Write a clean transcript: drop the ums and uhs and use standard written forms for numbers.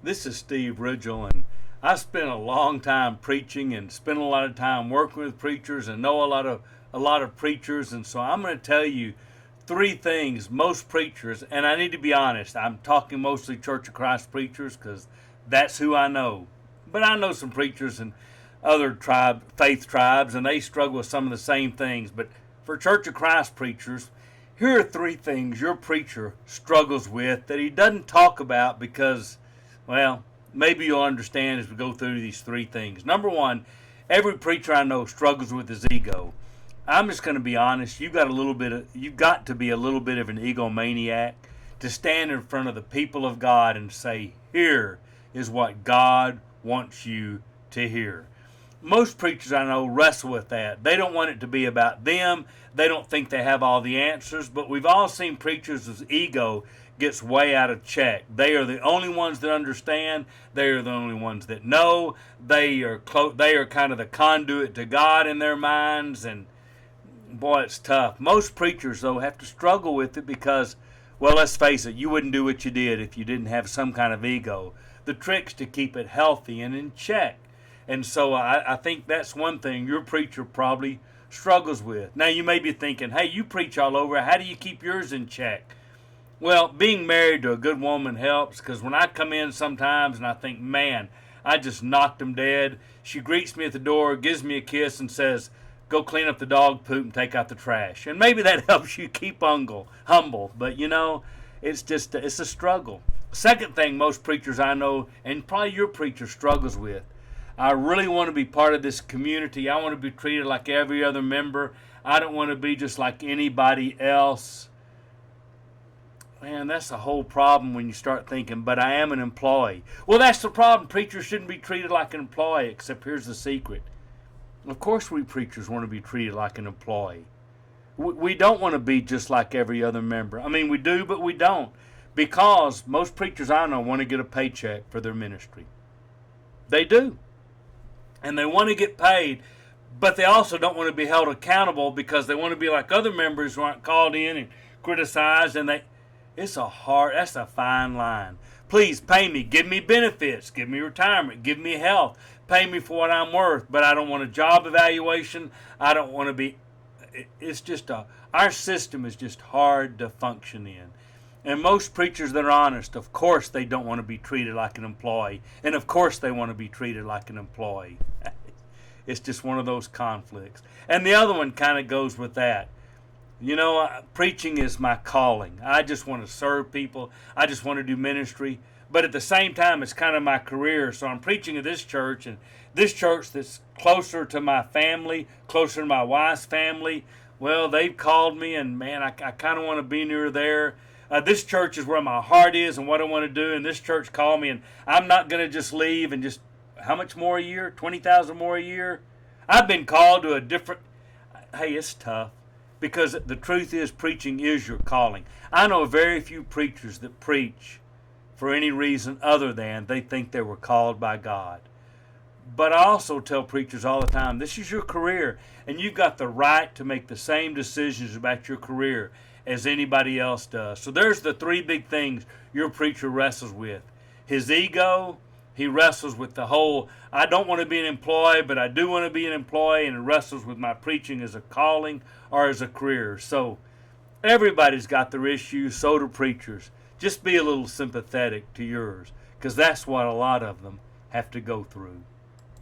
This is Steve Ridgel, and I spent a long time preaching and spent a lot of time working with preachers and know a lot of preachers, and so I'm going to tell you three things most preachers, and I need to be honest, I'm talking mostly Church of Christ preachers because that's who I know. But I know some preachers and other faith tribes, and they struggle with some of the same things. But for Church of Christ preachers, here are three things your preacher struggles with that he doesn't talk about because, well, maybe you'll understand as we go through these three things. Number one, every preacher I know struggles with his ego. I'm just going to be honest. You've got to be a little bit of an egomaniac to stand in front of the people of God and say, "Here is what God wants you to hear." Most preachers I know wrestle with that. They don't want it to be about them. They don't think they have all the answers. But we've all seen preachers whose ego gets way out of check. They are the only ones that understand. They are the only ones that know. They are kind of the conduit to God in their minds, and boy, it's tough. Most preachers, though, have to struggle with it because, well, let's face it, you wouldn't do what you did if you didn't have some kind of ego. The trick's to keep it healthy and in check. And so I think that's one thing your preacher probably struggles with. Now, you may be thinking, hey, you preach all over. How do you keep yours in check? Well, being married to a good woman helps, because when I come in sometimes and I think, man, I just knocked them dead, she greets me at the door, gives me a kiss, and says, "Go clean up the dog poop and take out the trash." And maybe that helps you keep humble. But, it's a struggle. Second thing most preachers I know, and probably your preacher struggles with, I really want to be part of this community. I want to be treated like every other member. I don't want to be just like anybody else. Man, that's the whole problem when you start thinking, but I am an employee. Well, that's the problem. Preachers shouldn't be treated like an employee, except here's the secret. Of course we preachers want to be treated like an employee. We don't want to be just like every other member. I mean, we do, but we don't. Because most preachers I know want to get a paycheck for their ministry. They do. And they want to get paid, but they also don't want to be held accountable because they want to be like other members who aren't called in and criticized. And that's a fine line. Please pay me, give me benefits, give me retirement, give me health, pay me for what I'm worth, but I don't want a job evaluation. I don't want to be, our system is just hard to function in. And most preachers that are honest, of course they don't want to be treated like an employee. And of course they want to be treated like an employee. It's just one of those conflicts. And the other one kind of goes with that. Preaching is my calling. I just want to serve people. I just want to do ministry. But at the same time, it's kind of my career. So I'm preaching at this church, and this church that's closer to my family, closer to my wife's family, well, they've called me, and man, I kind of want to be near there. This church is where my heart is and what I want to do, and this church called me, and I'm not going to just leave and just, how much more a year? 20,000 more a year? I've been called to a different, hey, it's tough, because the truth is preaching is your calling. I know very few preachers that preach for any reason other than they think they were called by God. But I also tell preachers all the time, this is your career, and you've got the right to make the same decisions about your career as anybody else does. So there's the three big things your preacher wrestles with. His ego, he wrestles with the whole, I don't want to be an employee, but I do want to be an employee, and he wrestles with my preaching as a calling or as a career. So everybody's got their issues, so do preachers. Just be a little sympathetic to yours, because that's what a lot of them have to go through.